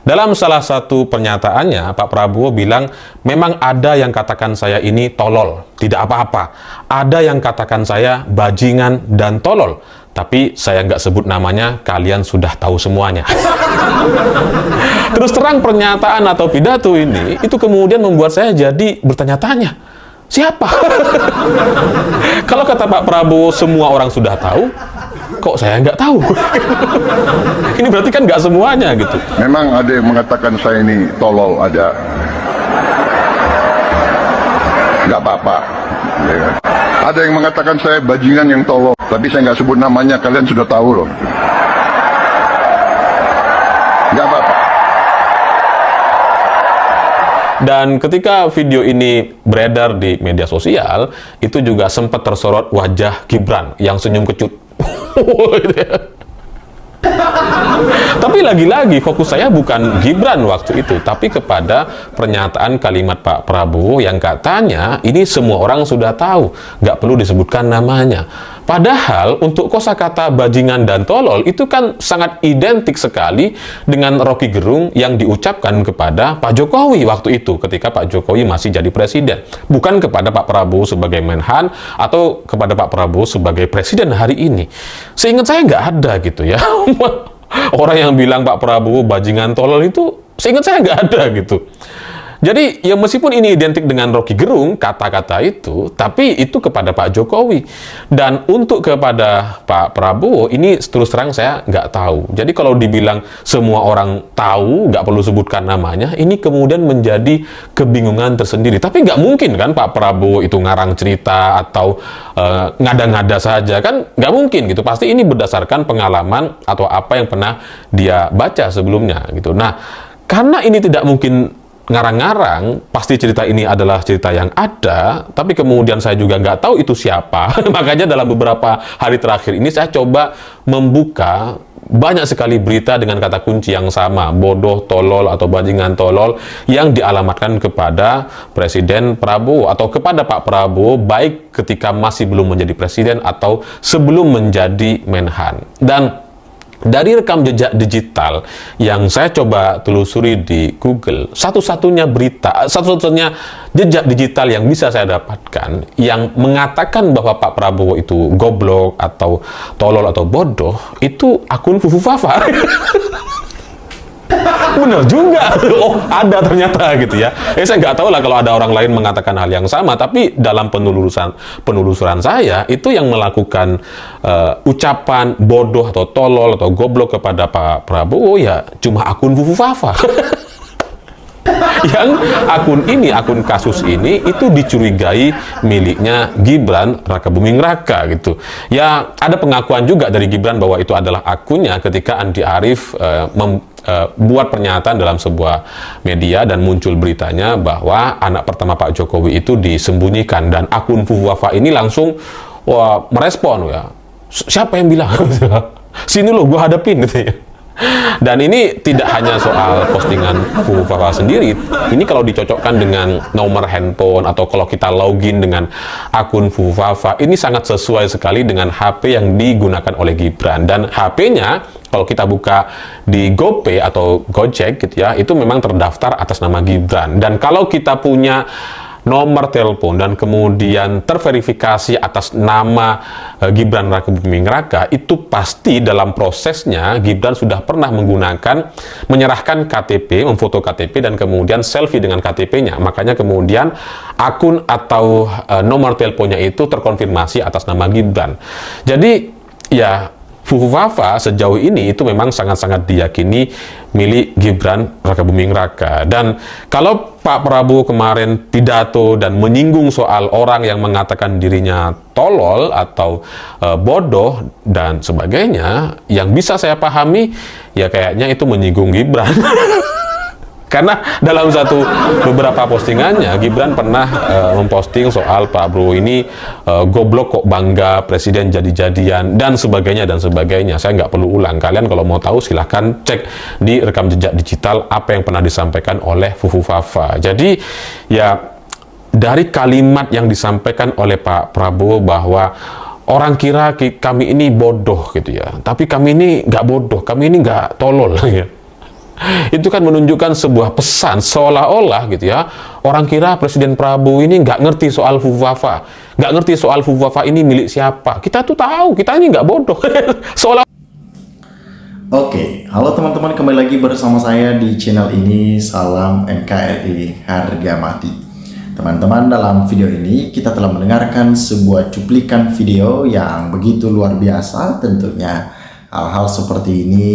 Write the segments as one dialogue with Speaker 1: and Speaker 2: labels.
Speaker 1: Dalam salah satu pernyataannya, Pak Prabowo bilang, memang ada yang katakan saya ini tolol, tidak apa-apa. Ada yang katakan saya bajingan dan tolol, tapi saya nggak sebut namanya, kalian sudah tahu semuanya. Terus terang pernyataan atau pidato ini, itu kemudian membuat saya jadi bertanya-tanya, siapa? Kalau kata Pak Prabowo semua orang sudah tahu, kok saya nggak tahu? Ini berarti kan nggak semuanya gitu.
Speaker 2: Memang ada yang mengatakan saya ini tolol, ada. Nggak apa-apa. Ya. Ada yang mengatakan saya bajingan yang tolol, tapi saya nggak sebut namanya, kalian sudah tahu loh. Nggak apa-apa.
Speaker 1: Dan ketika video ini beredar di media sosial, itu juga sempat tersorot wajah Gibran yang senyum kecut. Tapi lagi-lagi fokus saya bukan Gibran waktu itu, tapi kepada pernyataan kalimat Pak Prabowo yang katanya ini semua orang sudah tahu, nggak perlu disebutkan namanya. Padahal untuk kosakata bajingan dan tolol itu kan sangat identik sekali dengan Rocky Gerung yang diucapkan kepada Pak Jokowi waktu itu ketika Pak Jokowi masih jadi presiden, bukan kepada Pak Prabowo sebagai Menhan atau kepada Pak Prabowo sebagai presiden hari ini. Seingat saya nggak ada gitu ya. Orang yang bilang Pak Prabowo bajingan tolol itu seingat saya nggak ada gitu. Jadi ya meskipun ini identik dengan Rocky Gerung kata-kata itu, tapi itu kepada Pak Jokowi. Dan untuk kepada Pak Prabowo ini terus terang saya nggak tahu. Jadi kalau dibilang semua orang tahu, nggak perlu sebutkan namanya, ini kemudian menjadi kebingungan tersendiri. Tapi nggak mungkin kan Pak Prabowo itu ngarang cerita atau ngada-ngada saja, kan nggak mungkin gitu. Pasti ini berdasarkan pengalaman atau apa yang pernah dia baca sebelumnya gitu. Nah, karena ini tidak mungkin ngarang-ngarang, pasti cerita ini adalah cerita yang ada, tapi kemudian saya juga nggak tahu itu siapa. Makanya dalam beberapa hari terakhir ini saya coba membuka banyak sekali berita dengan kata kunci yang sama, bodoh, tolol, atau bajingan tolol, yang dialamatkan kepada Presiden Prabowo atau kepada Pak Prabowo, baik ketika masih belum menjadi presiden atau sebelum menjadi Menhan. Dan dari rekam jejak digital yang saya coba telusuri di Google, satu-satunya jejak digital yang bisa saya dapatkan yang mengatakan bahwa Pak Prabowo itu goblok atau tolol atau bodoh, itu akun Fufu Fafa. Bener juga. Oh, ada ternyata gitu ya. Saya nggak tahu lah kalau ada orang lain mengatakan hal yang sama, tapi dalam penelusuran saya, itu yang melakukan ucapan bodoh atau tolol atau goblok kepada Pak Prabowo ya cuma akun Fufu Fafa. Yang akun kasus ini itu dicurigai miliknya Gibran Rakabuming Raka gitu. Ya ada pengakuan juga dari Gibran bahwa itu adalah akunnya ketika Andi Arief buat pernyataan dalam sebuah media dan muncul beritanya bahwa anak pertama Pak Jokowi itu disembunyikan, dan akun Fufu Fafa ini langsung merespon ya, siapa yang bilang? Sini lo gue hadapin gitu ya. Dan ini tidak hanya soal postingan Fufu Fafa sendiri, ini kalau dicocokkan dengan nomor handphone atau kalau kita login dengan akun Fufu Fafa, ini sangat sesuai sekali dengan HP yang digunakan oleh Gibran. Dan HP-nya kalau kita buka di GoPay atau Gojek gitu ya, itu memang terdaftar atas nama Gibran. Dan kalau kita punya nomor telepon dan kemudian terverifikasi atas nama Gibran Rakabuming Raka, itu pasti dalam prosesnya Gibran sudah pernah menyerahkan KTP, memfoto KTP dan kemudian selfie dengan KTP-nya. Makanya kemudian akun atau nomor teleponnya itu terkonfirmasi atas nama Gibran. Jadi ya Fufu Fafa sejauh ini itu memang sangat-sangat diyakini milik Gibran Rakabuming Raka. Dan kalau Pak Prabowo kemarin pidato dan menyinggung soal orang yang mengatakan dirinya tolol atau bodoh dan sebagainya, yang bisa saya pahami ya kayaknya itu menyinggung Gibran. Karena dalam beberapa postingannya Gibran pernah memposting soal Pak Prabowo ini goblok kok bangga presiden jadi-jadian dan sebagainya dan sebagainya. Saya nggak perlu ulang, kalian kalau mau tahu silahkan cek di rekam jejak digital apa yang pernah disampaikan oleh Fufu Fafa. Jadi ya dari kalimat yang disampaikan oleh Pak Prabowo bahwa orang kira kami ini bodoh gitu ya, tapi kami ini nggak bodoh, kami ini nggak tolol ya. Itu kan menunjukkan sebuah pesan seolah-olah gitu ya, orang kira Presiden Prabowo ini nggak ngerti soal Fufafa, nggak ngerti soal Fufafa ini milik siapa. Kita tuh tahu, kita ini nggak bodoh. Seolah.
Speaker 3: Oke, halo teman-teman, kembali lagi bersama saya di channel ini. Salam NKRI harga mati. Teman-teman, dalam video ini kita telah mendengarkan sebuah cuplikan video yang begitu luar biasa. Tentunya hal-hal seperti ini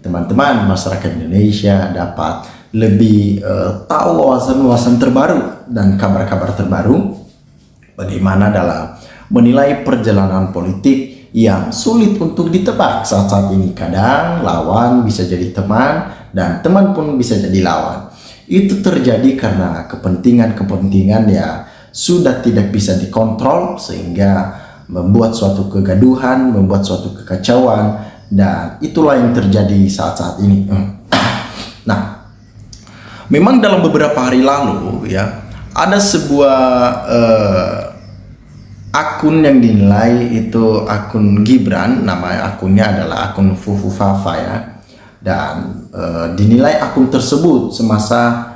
Speaker 3: teman-teman masyarakat Indonesia dapat lebih tahu wawasan-wawasan terbaru dan kabar-kabar terbaru bagaimana dalam menilai perjalanan politik yang sulit untuk ditebak saat-saat ini. Kadang lawan bisa jadi teman dan teman pun bisa jadi lawan. Itu terjadi karena kepentingan-kepentingan ya sudah tidak bisa dikontrol, sehingga membuat suatu kegaduhan, membuat suatu kekacauan, dan itulah yang terjadi saat-saat ini. Nah, memang dalam beberapa hari lalu ya ada sebuah akun yang dinilai itu akun Gibran, nama akunnya adalah akun Fufafa ya, dan dinilai akun tersebut semasa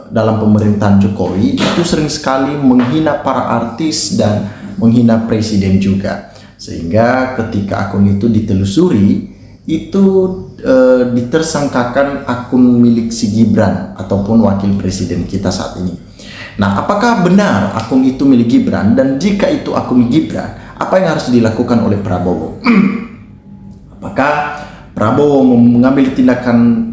Speaker 3: dalam pemerintahan Jokowi itu sering sekali menghina para artis dan menghina presiden juga, sehingga ketika akun itu ditelusuri itu ditersangkakan akun milik si Gibran ataupun wakil presiden kita saat ini. Nah, apakah benar akun itu milik Gibran? Dan jika itu akun Gibran, apa yang harus dilakukan oleh Prabowo? Apakah Prabowo mengambil tindakan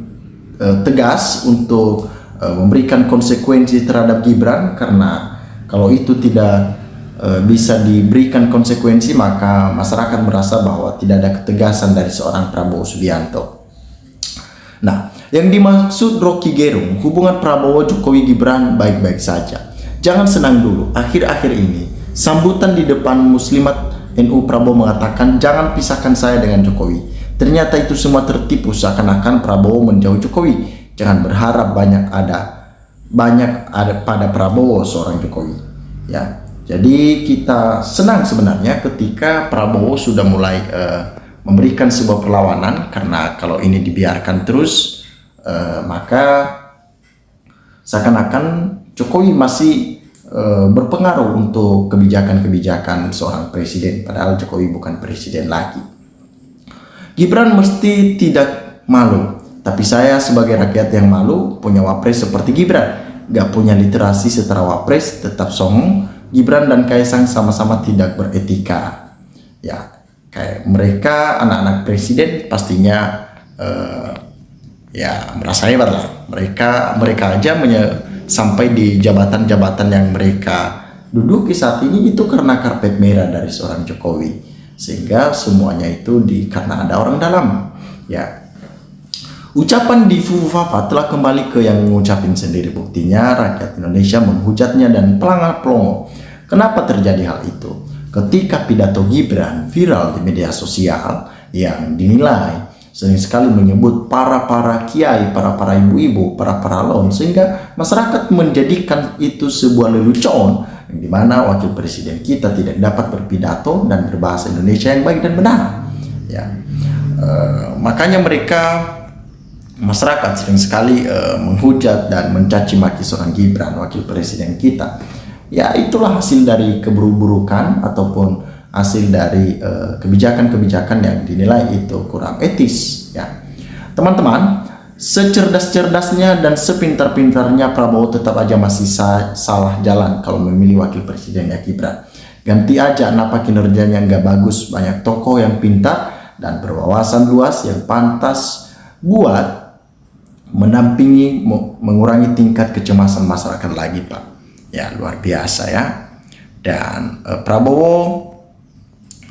Speaker 3: tegas untuk memberikan konsekuensi terhadap Gibran? Karena kalau itu tidak bisa diberikan konsekuensi, maka masyarakat merasa bahwa tidak ada ketegasan dari seorang Prabowo Subianto. Nah, yang dimaksud Rocky Gerung, hubungan Prabowo Jokowi Gibran baik-baik saja. Jangan senang dulu. Akhir-akhir ini sambutan di depan Muslimat NU, Prabowo mengatakan jangan pisahkan saya dengan Jokowi. Ternyata itu semua tertipu, seakan-akan Prabowo menjauh Jokowi. Jangan berharap banyak ada pada Prabowo seorang Jokowi. Ya. Jadi kita senang sebenarnya ketika Prabowo sudah mulai memberikan sebuah perlawanan, karena kalau ini dibiarkan terus maka seakan-akan Jokowi masih berpengaruh untuk kebijakan-kebijakan seorang presiden, padahal Jokowi bukan presiden lagi. Gibran mesti tidak malu, tapi saya sebagai rakyat yang malu punya wapres seperti Gibran. Gak punya literasi setara wapres, tetap songong. Gibran dan Kaisang sama-sama tidak beretika. Ya, kayak mereka anak-anak presiden pastinya ya merasa hebat lah. Mereka aja sampai di jabatan-jabatan yang mereka duduki saat ini itu karena karpet merah dari seorang Jokowi. Sehingga semuanya itu karena ada orang dalam. Ya. Ucapan di Fufafa telah kembali ke yang ngucapin sendiri. Buktinya rakyat Indonesia menghujatnya dan pelongo. Kenapa terjadi hal itu? Ketika pidato Gibran viral di media sosial yang dinilai sering sekali menyebut para kiai, para ibu-ibu, para lawan, sehingga masyarakat menjadikan itu sebuah lelucon yang dimana wakil presiden kita tidak dapat berpidato dan berbahasa Indonesia yang baik dan benar. Ya, makanya masyarakat sering sekali menghujat dan mencaci maki seorang Gibran, wakil presiden kita. Ya, itulah hasil dari keburuk-burukan ataupun hasil dari kebijakan-kebijakan yang dinilai itu kurang etis. Ya, teman-teman, secerdas-cerdasnya dan sepintar-pintarnya Prabowo tetap aja masih salah jalan kalau memilih wakil presidennya Gibran. Ganti aja kenapa kinerjanya nggak bagus. Banyak tokoh yang pintar dan berwawasan luas yang pantas buat mendampingi, mengurangi tingkat kecemasan masyarakat lagi, Pak. Ya, luar biasa ya. Dan Prabowo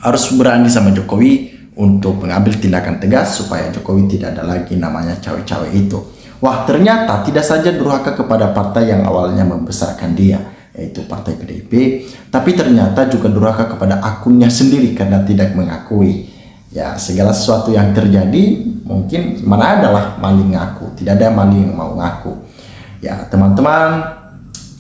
Speaker 3: harus berani sama Jokowi untuk mengambil tindakan tegas supaya Jokowi tidak ada lagi namanya cawe-cawe itu. Wah, ternyata tidak saja durhaka kepada partai yang awalnya membesarkan dia, yaitu partai PDIP, tapi ternyata juga durhaka kepada akunnya sendiri karena tidak mengakui. Ya, segala sesuatu yang terjadi mungkin mana adalah maling ngaku, tidak ada maling yang mau ngaku. Ya, teman-teman,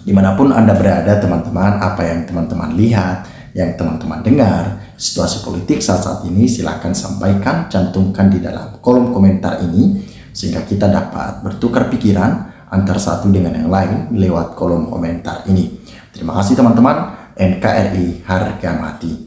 Speaker 3: dimanapun Anda berada, teman-teman, apa yang teman-teman lihat, yang teman-teman dengar, situasi politik saat ini, silahkan sampaikan, cantumkan di dalam kolom komentar ini. sehingga kita dapat bertukar pikiran antara satu dengan yang lain lewat kolom komentar ini. Terima kasih teman-teman. NKRI harga mati.